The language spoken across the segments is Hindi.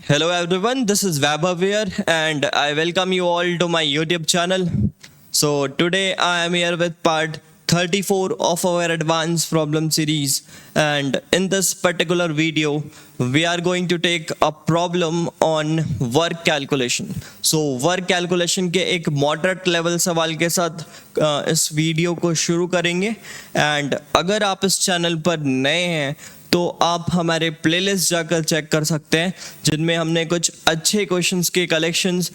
Hello everyone, this is Vaibhav here and I welcome you all to my YouTube channel. So today I am here with part 34 of our advanced problem series, and in this particular video we are going to take a problem on work calculation. So work calculation के एक moderate level सवाल के साथ इस वीडियो को शुरू करेंगे। एंड अगर आप इस चैनल पर नए हैं तो आप हमारे प्लेलिस्ट जाकर चेक कर सकते हैं, जिनमें हमने कुछ अच्छे क्वेश्चंस के कलेक्शंस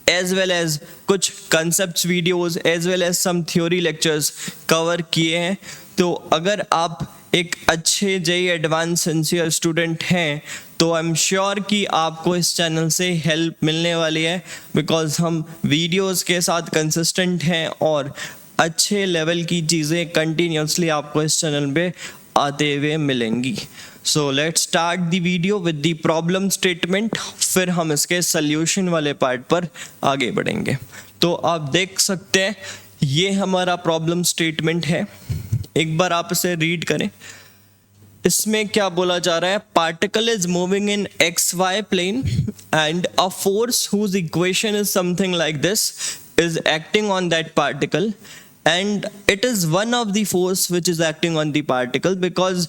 एज वेल एज कुछ concepts videos as well as some theory lectures cover किए हैं। तो अगर आप एक अच्छे जेईई एडवांस सिंसियर स्टूडेंट हैं तो आई एम श्योर कि आपको इस चैनल से हेल्प मिलने वाली है, बिकॉज हम वीडियोस के साथ कंसिस्टेंट हैं और अच्छे लेवल की चीज़ें कंटिन्यूसली आपको इस चैनल पे आते हुए मिलेंगी। So let's start the video with the problem statement, फिर हम इसके सल्यूशन वाले पार्ट पर आगे बढ़ेंगे। तो आप देख सकते हैं ये हमारा प्रॉब्लम स्टेटमेंट है, एक बार आप इसे रीड करें। इसमें क्या बोला जा रहा है, particle is moving in X Y plane and a force whose equation is something like this is acting on that particle, and it is one of the force which is acting on the particle, because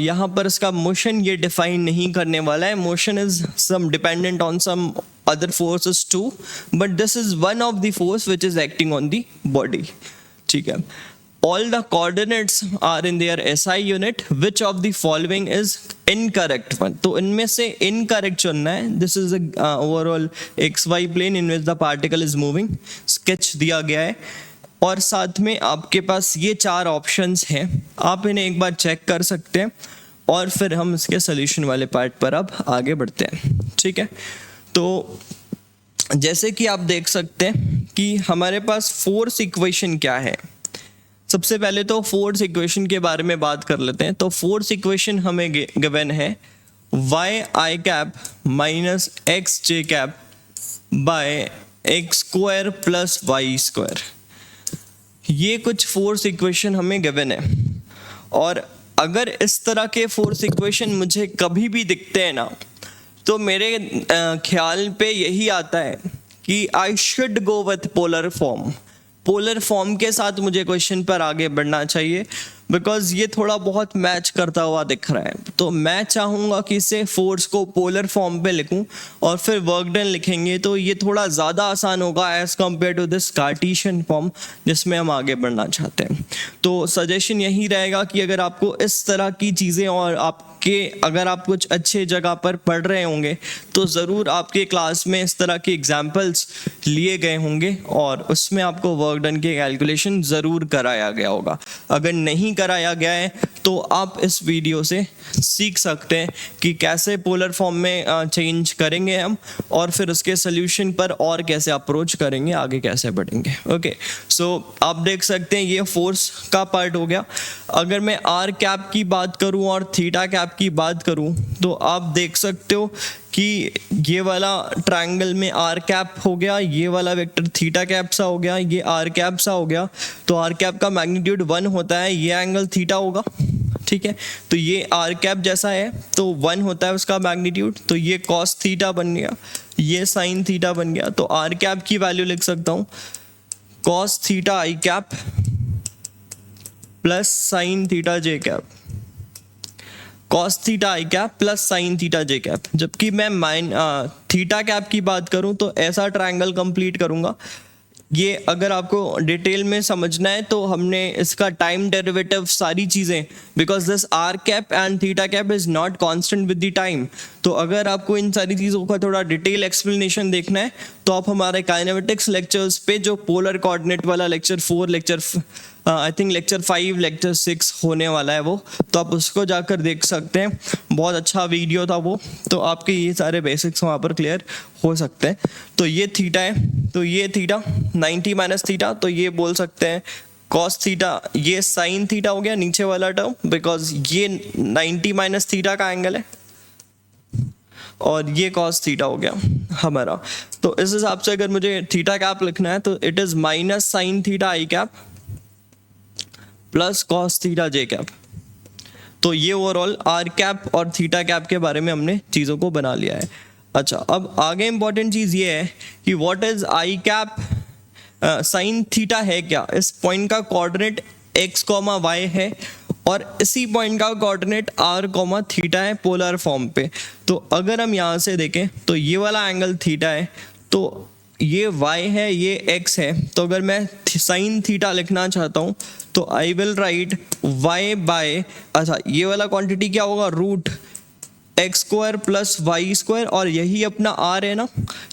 यहाँ पर इसका motion ये define नहीं करने वाला है। motion is some dependent on some other forces too, but this is one of the force which is acting on the body। ठीक है, all the coordinates are in their SI unit, which of the following is incorrect one। तो इनमें से incorrect चुनना है। this is a overall XY plane in which the particle is moving, sketch दिया गया है और साथ में आपके पास ये चार ऑप्शंस हैं, आप इन्हें एक बार चेक कर सकते हैं और फिर हम इसके सोल्यूशन वाले पार्ट पर अब आगे बढ़ते हैं। ठीक है, तो जैसे कि आप देख सकते हैं कि हमारे पास फोर्स इक्वेशन क्या है। सबसे पहले तो फोर्स इक्वेशन के बारे में बात कर लेते हैं। तो फोर्स इक्वेशन हमें गिवन है Y I cap minus X J cap by X square plus Y square. ये कुछ फोर्स इक्वेशन हमें गिवन है, और अगर इस तरह के फोर्स इक्वेशन मुझे कभी भी दिखते हैं ना, तो मेरे ख्याल पे यही आता है कि I should go with polar form. Polar form के साथ मुझे क्वेश्चन पर आगे बढ़ना चाहिए, बिकॉज ये थोड़ा बहुत मैच करता हुआ दिख रहा है। तो मैं चाहूँगा कि इसे फोर्स को पोलर फॉर्म पे लिखूं और फिर वर्क डन लिखेंगे तो ये थोड़ा ज़्यादा आसान होगा as compare to this Cartesian form जिसमें हम आगे बढ़ना चाहते हैं। तो सजेशन यही रहेगा कि अगर आपको इस तरह की चीज़ें और अगर आप कुछ अच्छे जगह पर पढ़ रहे होंगे तो ज़रूर आपके क्लास में इस तरह के एग्जाम्पल्स लिए गए होंगे और उसमें आपको वर्क डन के कैलकुलेशन ज़रूर कराया गया होगा। अगर नहीं कराया गया है तो आप इस वीडियो से सीख सकते हैं कि कैसे पोलर फॉर्म में चेंज करेंगे हम, और फिर उसके सोल्यूशन पर और कैसे अप्रोच करेंगे, आगे कैसे बढ़ेंगे। ओके, सो आप देख सकते हैं ये फोर्स का पार्ट हो गया। अगर मैं आर कैप की बात करूं और थीटा कैप की बात करूं तो आप देख सकते हो कि ये वाला ट्रायंगल में आर कैप हो गया, ये वाला वेक्टर थीटा कैप सा हो गया, ये आर कैप सा हो गया। तो आर कैप का मैग्नीट्यूड 1 होता है, ये एंगल थीटा होगा। ठीक है, तो ये आर कैप जैसा है तो 1 होता है उसका मैग्नीट्यूड, तो ये कॉस थीटा बन गया, ये साइन थीटा बन गया। तो आर कैप की वैल्यू लिख सकता हूँ कॉस थीटा आई कैप प्लस साइन थीटा जे कैप, कॉस थीटा आई कैप प्लस साइन थीटा जे कैप। जबकि मैं थीटा कैप की बात करूं तो ऐसा ट्रायंगल कंप्लीट करूंगा। ये अगर आपको डिटेल में समझना है तो हमने इसका टाइम डेरिवेटिव सारी चीज़ें, because this R cap and theta cap is not constant with the time. तो अगर आपको इन सारी चीज़ों का थोड़ा डिटेल एक्सप्लेनेशन देखना है तो आप हमारे काइनेमेटिक्स लेक्चर्स पे, जो पोलर कोऑर्डिनेट वाला lecture 4, lecture I think lecture 5, lecture 6 होने वाला है वो, तो आप उसको जाकर देख सकते हैं। बहुत अच्छा वीडियो था वो, तो आपके ये सारे बेसिक्स वहाँ पर क्लियर हो सकते हैं। तो ये थीटा है, तो ये थीटा 90 माइनस थीटा, तो ये बोल सकते हैं कॉस थीटा, ये साइन थीटा हो गया नीचे वाला टर्म, बिकॉज ये 90 माइनस थीटा का एंगल है और ये कॉस थीटा हो गया हमारा। तो इस हिसाब से अगर मुझे थीटा कैप लिखना है तो it is minus sine theta I cap plus cos theta J cap. तो ये ओवरऑल आर कैप और थीटा कैप के बारे में हमने चीज़ों को बना लिया है। अच्छा, अब आगे इंपॉर्टेंट चीज़ ये है कि what is I cap sine theta है क्या। इस पॉइंट का कोऑर्डिनेट एक्स कॉमा वाई है और इसी पॉइंट का कोऑर्डिनेट आर कॉमा थीटा है पोलर फॉर्म पे। तो अगर हम यहाँ से देखें तो ये वाला एंगल थीटा है, तो ये y है, ये x है। तो अगर मैं साइन थीटा लिखना चाहता हूँ तो I will write y by, अच्छा ये वाला क्वांटिटी क्या होगा, root X square plus Y square, और यही अपना r है ना,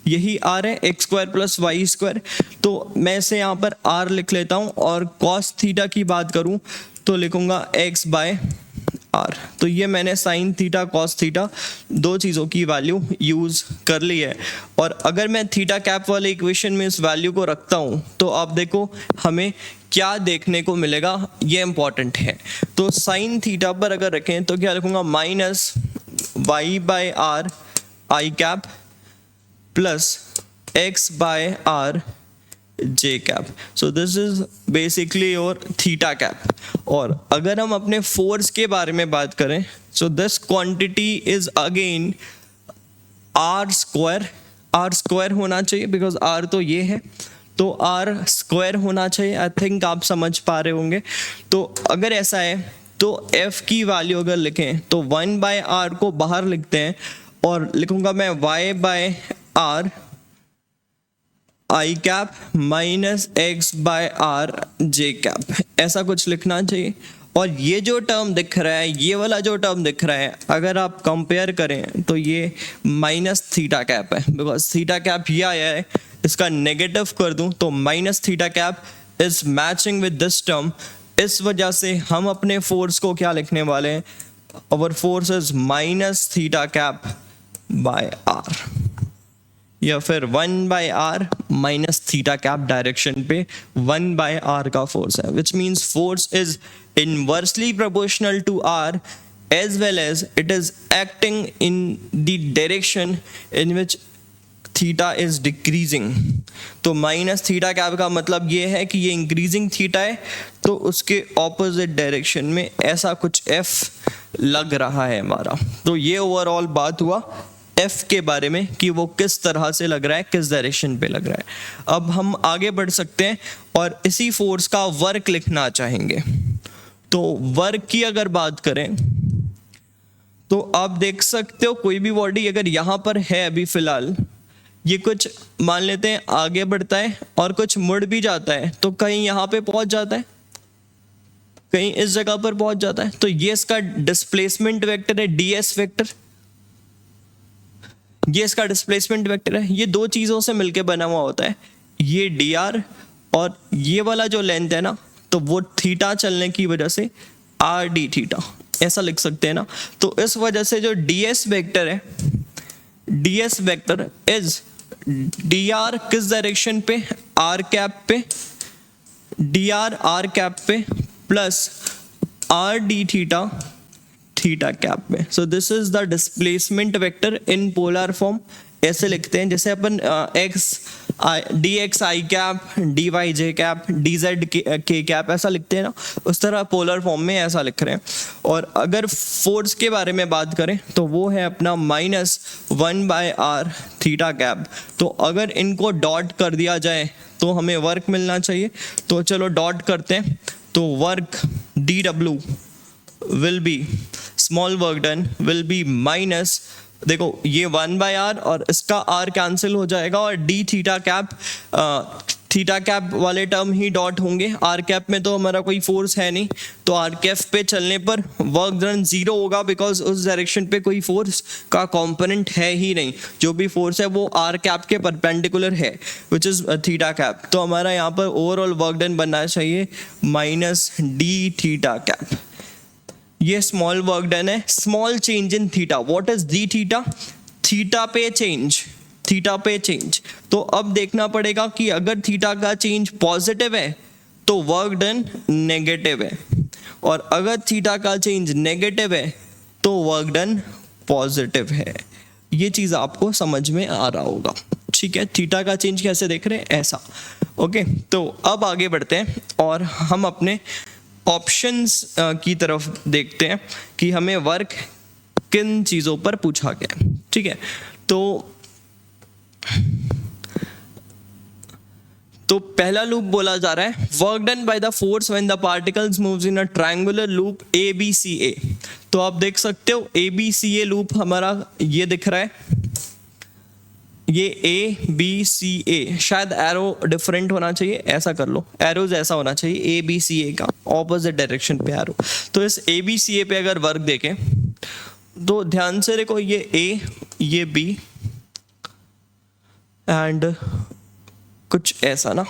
यही r है X square plus Y square. तो मैं इसे यहाँ पर r लिख लेता हूँ और cos थीटा की बात करूँ तो लिखूंगा x बाय आर। तो ये मैंने साइन थीटा कॉस थीटा दो चीज़ों की वैल्यू यूज़ कर ली है। और अगर मैं थीटा कैप वाले इक्वेशन में इस वैल्यू को रखता हूँ तो आप देखो हमें क्या देखने को मिलेगा, ये इंपॉर्टेंट है। तो साइन थीटा पर अगर रखें तो क्या लिखूंगा, minus Y by R I cap plus X by R J cap. So this is basically your theta cap. और अगर हम अपने फोर्स के बारे में बात करें, so this quantity is again R square होना चाहिए, बिकॉज आर तो ये है, तो आर स्क्वायर होना चाहिए। आई थिंक आप समझ पा रहे होंगे। तो अगर ऐसा है तो एफ की वैल्यू अगर लिखें तो 1 बाय आर को बाहर लिखते हैं और लिखूंगा मैं y by R I cap minus X by R J cap, ऐसा कुछ लिखना चाहिए। और ये जो टर्म दिख रहा है, ये वाला जो टर्म दिख रहा है, अगर आप कंपेयर करें तो ये माइनस थीटा कैप है, बिकॉज थीटा कैप ये आया है। इसका नेगेटिव कर दूं तो minus theta cap is matching with this term. इस वजह से हम अपने फोर्स को क्या लिखने वाले हैं, our force is minus theta cap by R, या फिर 1 by R minus theta cap direction पे 1 बाय आर का फोर्स है, which means force is inversely proportional to R as well as it is acting in the direction in which theta is decreasing. तो माइनस थीटा कैप का मतलब ये है कि ये इंक्रीजिंग थीटा है, तो उसके ऑपोजिट डायरेक्शन में ऐसा कुछ एफ लग रहा है हमारा। तो ये ओवरऑल बात हुआ एफ के बारे में कि वो किस तरह से लग रहा है, किस डायरेक्शन पे लग रहा है। अब हम आगे बढ़ सकते हैं और इसी फोर्स का वर्क लिखना चाहेंगे। तो वर्क की अगर बात करें तो आप देख सकते हो कोई भी बॉडी अगर यहाँ पर है, अभी फिलहाल ये कुछ मान लेते हैं आगे बढ़ता है और कुछ मुड़ भी जाता है, तो कहीं यहाँ पे पहुंच जाता है, कहीं इस जगह पर पहुंच जाता है। तो ये इसका डिस्प्लेसमेंट वेक्टर है, ds वेक्टर, ये इसका डिस्प्लेसमेंट वेक्टर है। ये दो चीज़ों से मिलके बना हुआ होता है, ये dr और ये वाला जो लेंथ है ना, तो वो थीटा चलने की वजह से r d थीटा ऐसा लिख सकते हैं ना। तो इस वजह से जो ds वेक्टर है, ds वेक्टर इज dr किस डायरेक्शन पे, r कैप पे, dr r कैप पे plus r d theta theta cap में। So this is the displacement vector in polar form. ऐसे लिखते हैं जैसे अपन dx i cap, dy j cap, dz k cap ऐसा लिखते हैं ना, उस तरह पोलर फॉर्म में ऐसा लिख रहे हैं। और अगर फोर्स के बारे में बात करें तो वो है अपना minus 1 by R theta cap. तो अगर इनको डॉट कर दिया जाए तो हमें वर्क मिलना चाहिए। तो चलो डॉट करते हैं। तो work dw will be small work done will be minus, देखो ये 1 बाय आर और इसका r कैंसिल हो जाएगा और d थीटा कैप वाले टर्म ही डॉट होंगे। r कैप में तो हमारा कोई फोर्स है नहीं, तो r कैप पे चलने पर वर्क डन 0 होगा, बिकॉज उस डायरेक्शन पे कोई फोर्स का कंपोनेंट है ही नहीं। जो भी फोर्स है वो r कैप के परपेंडिकुलर है, विच इज थीटा कैप। तो हमारा यहाँ पर ओवरऑल वर्क डन बनना चाहिए माइनस d थीटा कैप। ये स्मॉल वर्क डन है, small change in theta. What is D theta, theta पे चेंज, थीटा पे चेंज। तो अब देखना पड़ेगा कि अगर थीटा का चेंज पॉजिटिव है तो वर्क डन नेगेटिव है, और अगर थीटा का चेंज नेगेटिव है तो वर्क डन पॉजिटिव है। ये चीज़ आपको समझ में आ रहा होगा, ठीक है। थीटा का चेंज कैसे देख रहे हैं, ऐसा। ओके, तो अब आगे बढ़ते हैं और हम अपने ऑप्शंस की तरफ देखते हैं कि हमें वर्क किन चीज़ों पर पूछा गया है, ठीक है। तो पहला लूप बोला जा रहा है work done by the force when the particles moves in a triangular loop ABCA। तो आप देख सकते हो ABCA लूप हमारा ये दिख रहा है, ये ABCA, शायद एरो डिफरेंट होना चाहिए, ऐसा कर लो, एरोज ऐसा होना चाहिए ABCA का ऑपोजिट डायरेक्शन पे एरो। तो इस ABCA पे अगर वर्क देखें तो ध्यान से देखो, ये A ये B एंड कुछ ऐसा ना,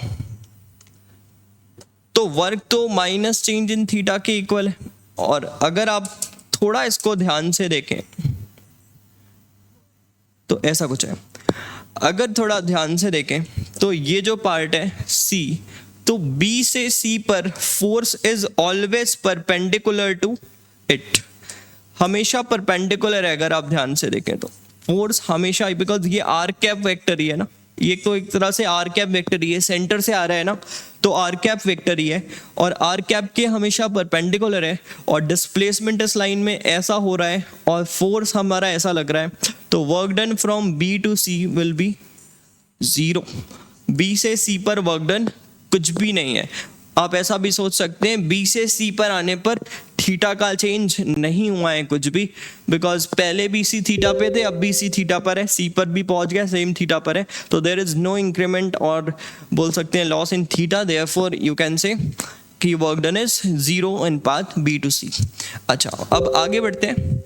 तो वर्क तो माइनस चेंज इन थीटा के इक्वल है। और अगर आप थोड़ा इसको ध्यान से देखें तो ऐसा कुछ है, अगर थोड़ा ध्यान से देखें तो ये जो पार्ट है C, तो B से C पर force is always perpendicular to it, हमेशा परपेंडिकुलर है। अगर आप ध्यान से देखें तो फोर्स हमेशा, बिकॉज ये आर कैप वेक्टर ही है ना, ये तो एक तरह से आर कैप वेक्टर ही है, सेंटर से आ रहा है ना, तो आर कैप वेक्टर ही है और आर कैप के हमेशा परपेंडिकुलर है और डिस्प्लेसमेंट इस लाइन में ऐसा हो रहा है और फोर्स हमारा ऐसा लग रहा है। तो work done from B to C will be 0। B से C पर वर्क डन कुछ भी नहीं है। आप ऐसा भी सोच सकते हैं B से C पर आने पर थीटा का चेंज नहीं हुआ है कुछ भी, बिकॉज पहले भी C थीटा पे थे, अब भी C थीटा पर है, C पर भी पहुंच गया, सेम थीटा पर है, तो देयर इज नो इंक्रीमेंट और बोल सकते हैं loss in theta, therefore you can say कि work done is 0 in path B to C। अच्छा, अब आगे बढ़ते हैं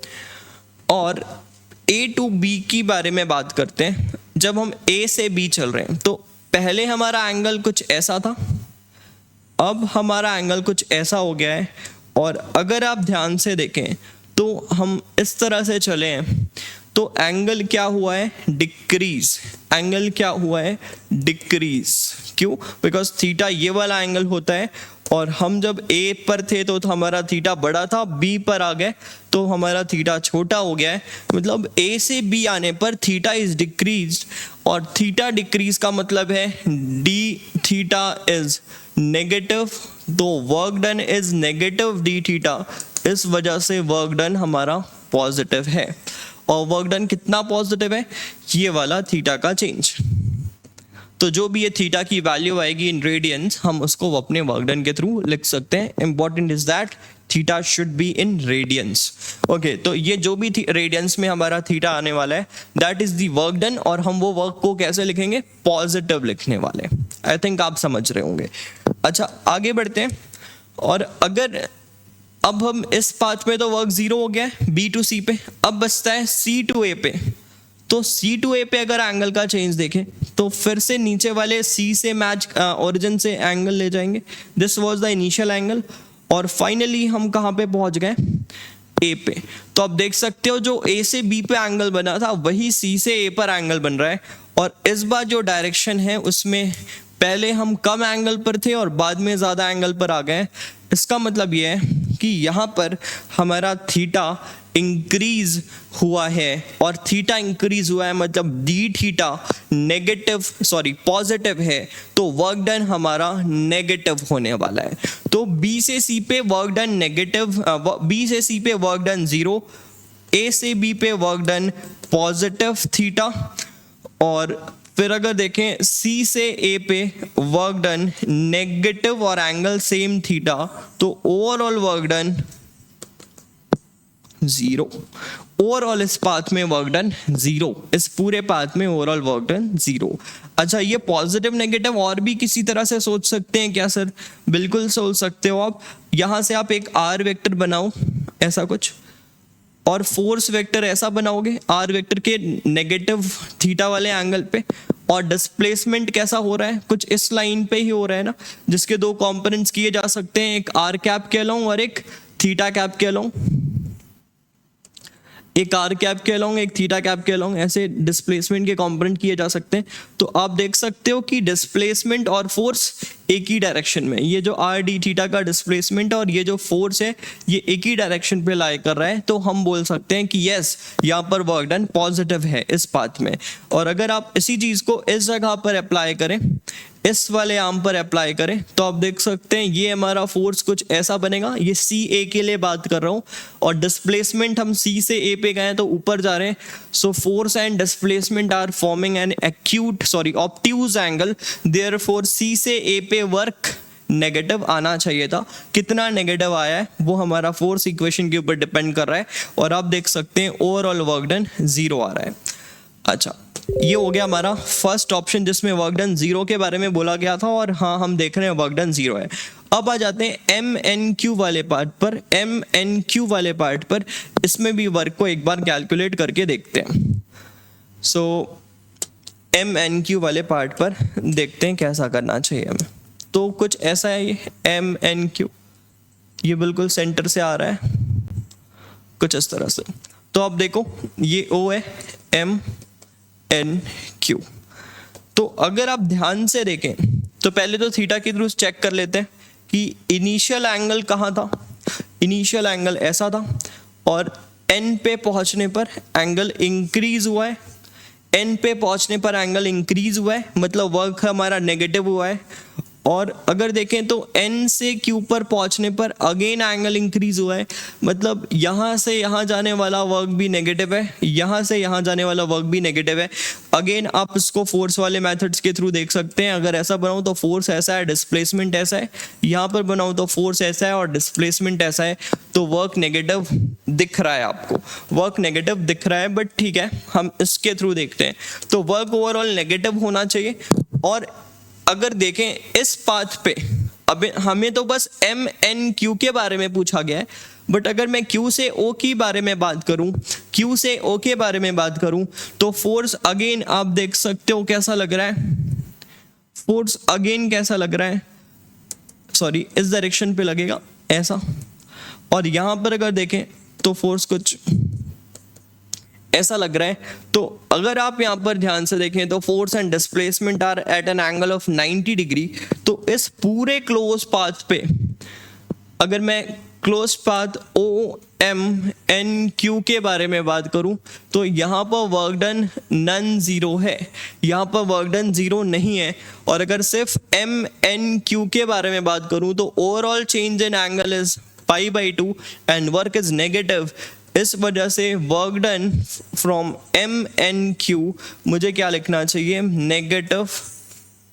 और A टू B की बारे में बात करते हैं। जब हम A से B चल रहे हैं तो पहले हमारा एंगल कुछ ऐसा था, अब हमारा एंगल कुछ ऐसा हो गया है। और अगर आप ध्यान से देखें तो हम इस तरह से चले हैं तो एंगल क्या हुआ है, डिक्रीज, एंगल क्या हुआ है, डिक्रीज। क्यों? बिकॉज थीटा ये वाला एंगल होता है और हम जब A पर थे तो हमारा थीटा बड़ा था, B पर आ गए तो हमारा थीटा छोटा हो गया है। मतलब A से B आने पर थीटा इज डिक्रीज और थीटा डिक्रीज का मतलब है d थीटा इज नेगेटिव, तो work done is negative d theta, इस वजह से वर्क डन हमारा पॉजिटिव है। और वर्क डन कितना पॉजिटिव है, ये वाला थीटा का चेंज। तो जो भी ये थीटा की वैल्यू आएगी इन रेडियंस, हम उसको अपने वर्क डन के थ्रू लिख सकते हैं। Important is that theta should be in radiance. Okay, तो ये जो भी रेडियंस में हमारा थीटा आने वाला है that is the work done, और हम वो वर्क को कैसे लिखेंगे, पॉजिटिव लिखने वाले। आई थिंक आप समझ रहे होंगे। अच्छा, आगे बढ़ते हैं। और अगर अब हम इस पाथ में तो वर्क 0 हो गया है B टू C पे, अब बचता है C टू A पे। तो C टू A पे अगर एंगल का चेंज देखें तो फिर से नीचे वाले C से मैच ओरिजिन से एंगल ले जाएंगे, this was the initial angle, और फाइनली हम कहाँ पे पहुंच गए, A पे। तो आप देख सकते हो जो A से B पे एंगल बना था वही C से A पर एंगल बन रहा है। और इस बार जो डायरेक्शन है उसमें पहले हम कम एंगल पर थे और बाद में ज़्यादा एंगल पर आ गए। इसका मतलब ये है कि यहाँ पर हमारा थीटा इंक्रीज हुआ है, और थीटा इंक्रीज हुआ है मतलब डी थीटा पॉजिटिव है, तो वर्क डन हमारा नेगेटिव होने वाला है। तो B से C पे वर्क डन नेगेटिव, B से C पे वर्क डन 0, A से B पे वर्क डन पॉजिटिव थीटा, और फिर अगर देखें C से A पे वर्क डन नेगेटिव और एंगल सेम थीटा, तो ओवरऑल वर्क डन 0। ओवरऑल इस पाथ में वर्क डन 0, इस पूरे पाथ में ओवरऑल वर्क डन 0। अच्छा, ये पॉजिटिव नेगेटिव और भी किसी तरह से सोच सकते हैं क्या सर? बिल्कुल सोच सकते हो आप। यहाँ से आप एक R वेक्टर बनाओ ऐसा कुछ, और फोर्स वेक्टर ऐसा बनाओगे R वेक्टर के नेगेटिव थीटा वाले एंगल पे, और डिस्प्लेसमेंट कैसा हो रहा है, कुछ इस लाइन पे ही हो रहा है ना, जिसके दो कंपोनेंट्स किए जा सकते हैं, एक R कैप के अलोंग और एक थीटा कैप के अलोंग, एक R कैप के अलोंग एक थीटा कैप के अलोंग, ऐसे डिस्प्लेसमेंट के कंपोनेंट किए जा सकते हैं। तो आप देख सकते हो कि डिस्प्लेसमेंट और फोर्स एक ही डायरेक्शन में, ये जो R d थीटा का डिस्प्लेसमेंट और ये जो फोर्स है ये एक ही डायरेक्शन पे लाई कर रहा है। तो हम बोल सकते हैं कि यस, यहाँ पर वर्क डन पॉजिटिव है इस पाथ में। और अगर आप इसी चीज को इस जगह पर अप्लाई करें, इस वाले आर्म पर अप्लाई करें तो आप देख सकते हैं ये हमारा फोर्स कुछ ऐसा बनेगा। ये सी ए के लिए बात कर रहा हूँ, और डिस्प्लेसमेंट हम सी से ए पे गए तो ऊपर जा रहे हैं। So force and displacement are forming an obtuse angle, therefore C से ए पे वर्क नेगेटिव आना चाहिए था। कितना नेगेटिव आया है वो हमारा फोर्स इक्वेशन के ऊपर डिपेंड कर रहा है, और आप देख सकते हैं ओवरऑल वर्क डन 0 आ रहा है। अच्छा, ये हो गया हमारा फर्स्ट ऑप्शन जिसमें वर्क डन 0 के बारे में बोला गया था, और हाँ हम देख रहे हैं वर्क डन 0 है। अब आ जाते हैं एम एन क्यू वाले पार्ट पर। एम एन क्यू वाले पार्ट पर इसमें भी वर्क को एक बार कैलकुलेट करके देखते हैं। सो एम एन क्यू वाले पार्ट पर देखते हैं कैसा करना चाहिए हमें। तो कुछ ऐसा है, ये एम एन क्यू ये बिल्कुल सेंटर से आ रहा है कुछ इस तरह से। तो अब देखो ये ओ है, एम एन क्यू। तो अगर आप ध्यान से देखें तो पहले तो थीटा के थ्रू चेक कर लेते हैं कि इनिशियल एंगल कहाँ था। इनिशियल एंगल ऐसा था, और एन पे पहुंचने पर एंगल इंक्रीज हुआ है। एन पे पहुंचने पर एंगल इंक्रीज हुआ है, मतलब वर्क हमारा नेगेटिव हुआ है। और अगर देखें तो एन से क्यू पर पहुंचने पर अगेन एंगल इंक्रीज हुआ है, मतलब यहाँ से यहाँ जाने वाला वर्क भी नेगेटिव है, यहाँ से यहाँ जाने वाला वर्क भी नेगेटिव है। अगेन आप इसको फोर्स वाले मेथड्स के थ्रू देख सकते हैं। अगर ऐसा बनाऊँ तो फोर्स ऐसा है, डिस्प्लेसमेंट ऐसा है। यहाँ पर बनाऊँ तो फोर्स ऐसा है और डिस्प्लेसमेंट ऐसा है। तो वर्क नेगेटिव दिख रहा है, आपको वर्क नेगेटिव दिख रहा है, बट ठीक है हम इसके थ्रू देखते हैं। तो वर्क ओवरऑल नेगेटिव होना चाहिए। और अगर देखें इस पाथ पे, अब हमें तो बस एम एन क्यू के बारे में पूछा गया है, बट अगर मैं क्यू से ओ की बारे में बात करूं, क्यू से ओ के बारे में बात करूं, तो फोर्स अगेन आप देख सकते हो कैसा लग रहा है। फोर्स अगेन कैसा लग रहा है, सॉरी इस डायरेक्शन पे लगेगा ऐसा। और यहां पर अगर देखें तो फोर्स कुछ ऐसा लग रहा है। तो अगर आप यहाँ पर ध्यान से देखें तो force and displacement are at an angle of 90 degree. तो इस पूरे क्लोज पाथ पे अगर मैं close path O M N Q के बारे में बात करूं तो यहाँ पर वर्क डन नन जीरो है, यहाँ पर वर्क डन जीरो नहीं है। और अगर सिर्फ एम एन क्यू के बारे में बात करूं तो overall change in angle is π/2 and work is negative. इस वजह से work done from M N Q मुझे क्या लिखना चाहिए, नेगेटिव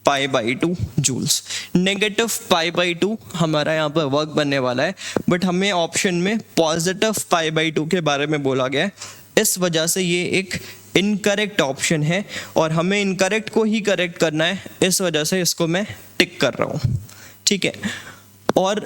π/2 जूल्स। नेगेटिव π/2 हमारा यहाँ पर वर्क बनने वाला है, बट हमें ऑप्शन में पॉजिटिव π/2 के बारे में बोला गया है। इस वजह से ये एक इनकरेक्ट ऑप्शन है, और हमें इनकरेक्ट को ही करेक्ट करना है, इस वजह से इसको मैं टिक कर रहा हूँ, ठीक है। और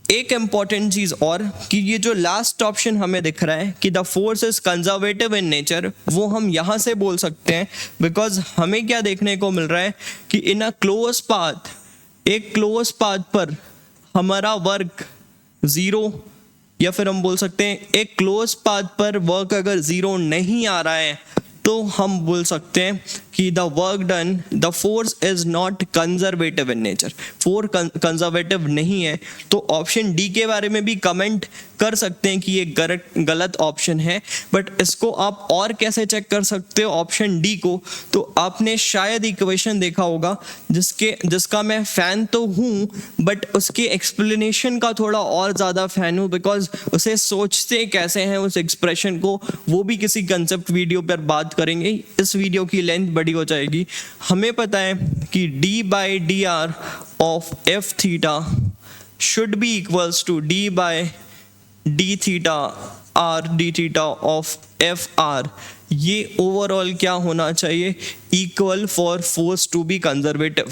एक इंपॉर्टेंट चीज और कि ये जो लास्ट ऑप्शन हमें दिख रहा है कि the force is conservative in nature, वो हम यहाँ से बोल सकते हैं, बिकॉज हमें क्या देखने को मिल रहा है कि इन अ क्लोज पाथ, एक क्लोज पाथ पर हमारा वर्क जीरो, या फिर हम बोल सकते हैं एक क्लोज पाथ पर वर्क अगर जीरो नहीं आ रहा है तो हम बोल सकते हैं कि the work done, the force is not conservative in nature, force conservative नहीं है। तो ऑप्शन डी के बारे में भी कमेंट कर सकते हैं कि ये गलत ऑप्शन है, बट इसको आप और कैसे चेक कर सकते हो ऑप्शन डी को, तो आपने शायद इक्वेशन देखा होगा जिसका मैं फैन तो हूँ, बट उसके एक्सप्लेनेशन का थोड़ा और ज़्यादा फैन हूँ, बिकॉज उसे सोचते कैसे हैं उस एक्सप्रेशन को, वो भी किसी कंसेप्ट वीडियो पर बात करेंगे। इस वीडियो की लेंथ बड़ी हो जाएगी। हमें पता है कि d/dr of F theta should be equals to d/d theta r d theta of F R. ये ओवरऑल क्या होना चाहिए, equal for force to be conservative.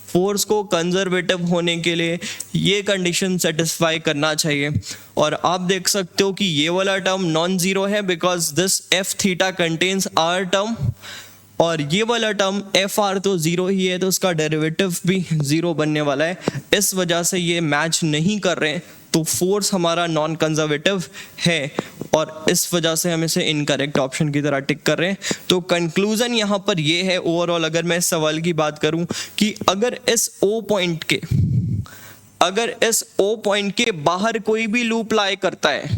फोर्स को कंजर्वेटिव होने के लिए ये कंडीशन सेटिस्फाई करना चाहिए। और आप देख सकते हो कि ये वाला टर्म नॉन जीरो है because this F theta contains R term, और ये वाला टर्म एफ आर तो जीरो ही है, तो उसका डेरिवेटिव भी जीरो बनने वाला है। इस वजह से ये मैच नहीं कर रहे हैं, तो फोर्स हमारा नॉन कंजर्वेटिव है, और इस वजह से हम इसे इनकरेक्ट ऑप्शन की तरह टिक कर रहे हैं। तो कंक्लूजन यहाँ पर ये है ओवरऑल, अगर मैं इस सवाल की बात करूं कि अगर इस ओ पॉइंट के बाहर कोई भी लूप लाई करता है,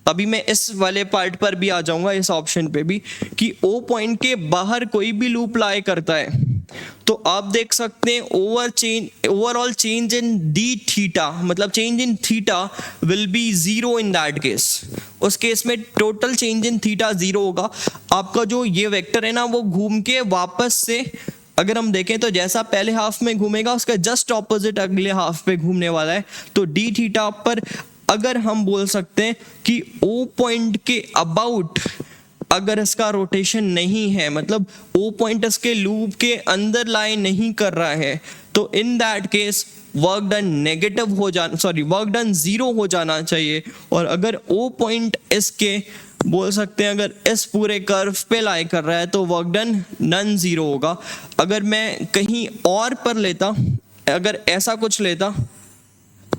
अभी मैं इस वाले पार्ट पर भी आ जाऊंगा, इस ऑप्शन पे भी, कि ओ पॉइंट के बाहर कोई भी लूप लाई करता है तो आप देख सकते हैं overall change in D theta, मतलब change in theta will be zero in that case. उस केस में total change in theta zero होगा। आपका जो ये वेक्टर है ना वो घूम के वापस से अगर हम देखें तो जैसा पहले हाफ में घूमेगा उसका जस्ट ऑपोजिट अगले हाफ पे घूमने वाला है। तो डी थीटा पर अगर हम बोल सकते हैं कि ओ पॉइंट के अबाउट अगर इसका रोटेशन नहीं है, मतलब ओ पॉइंट इसके लूप के अंदर लाई नहीं कर रहा है, तो इन that case work done negative हो जाना, सॉरी वर्क डन जीरो हो जाना चाहिए। और अगर ओ पॉइंट इसके बोल सकते हैं अगर इस पूरे कर्व पे लाई कर रहा है तो वर्क डन नन जीरो होगा। अगर मैं कहीं और पर लेता, अगर ऐसा कुछ लेता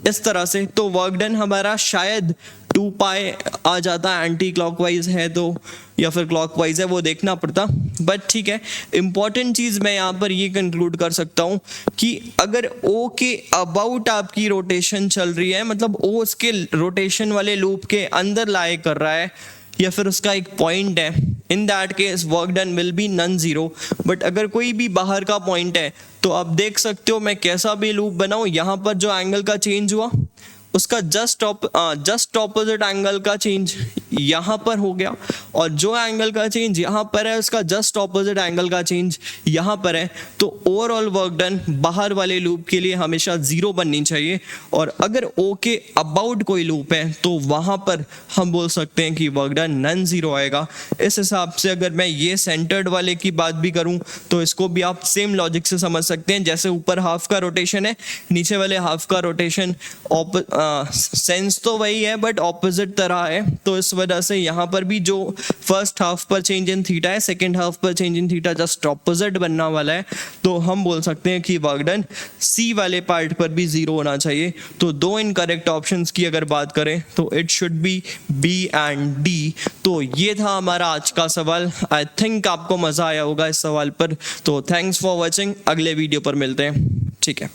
इस तरह से, तो वर्क डन हमारा शायद 2 पाई आ जाता, एंटी क्लॉकवाइज है तो या फिर क्लॉकवाइज है वो देखना पड़ता। बट ठीक है, इंपॉर्टेंट चीज़ मैं यहाँ पर ये कंक्लूड कर सकता हूँ कि अगर ओ के अबाउट आपकी रोटेशन चल रही है, मतलब ओ उसके रोटेशन वाले लूप के अंदर लाए कर रहा है या फिर उसका एक पॉइंट है, in that case work done will be non zero. But अगर कोई भी बाहर का पॉइंट है तो आप देख सकते हो मैं कैसा भी लूप बनाऊं, यहाँ पर जो एंगल का चेंज हुआ उसका जस्ट ऑपोजिट एंगल का चेंज यहाँ पर हो गया, और जो एंगल का चेंज यहाँ पर है उसका जस्ट ऑपोजिट एंगल का चेंज यहाँ पर है। तो ओवरऑल वर्क डन बाहर वाले लूप के लिए हमेशा जीरो बननी चाहिए। और अगर ओ के अबाउट कोई लूप है तो वहाँ पर हम बोल सकते हैं कि वर्क डन नन जीरो आएगा। इस हिसाब से अगर मैं ये सेंटर्ड वाले की बात भी करूँ तो इसको भी आप सेम लॉजिक से समझ सकते हैं। जैसे ऊपर हाफ का रोटेशन है, नीचे वाले हाफ का रोटेशन सेंस तो वही है बट ऑपोजिट तरह है। तो इस वजह से यहाँ पर भी जो फर्स्ट हाफ पर चेंज इन थीटा है, सेकंड हाफ पर change in theta just opposite बनना वाला है। तो हम बोल सकते हैं कि वर्क डन सी वाले पार्ट पर भी जीरो होना चाहिए। तो दो इनकरेक्ट ऑप्शंस की अगर बात करें तो it should be B and D. तो ये था हमारा आज का सवाल। आई थिंक आपको मजा आया होगा इस सवाल पर। तो थैंक्स फॉर वॉचिंग, अगले वीडियो पर मिलते हैं। ठीक है।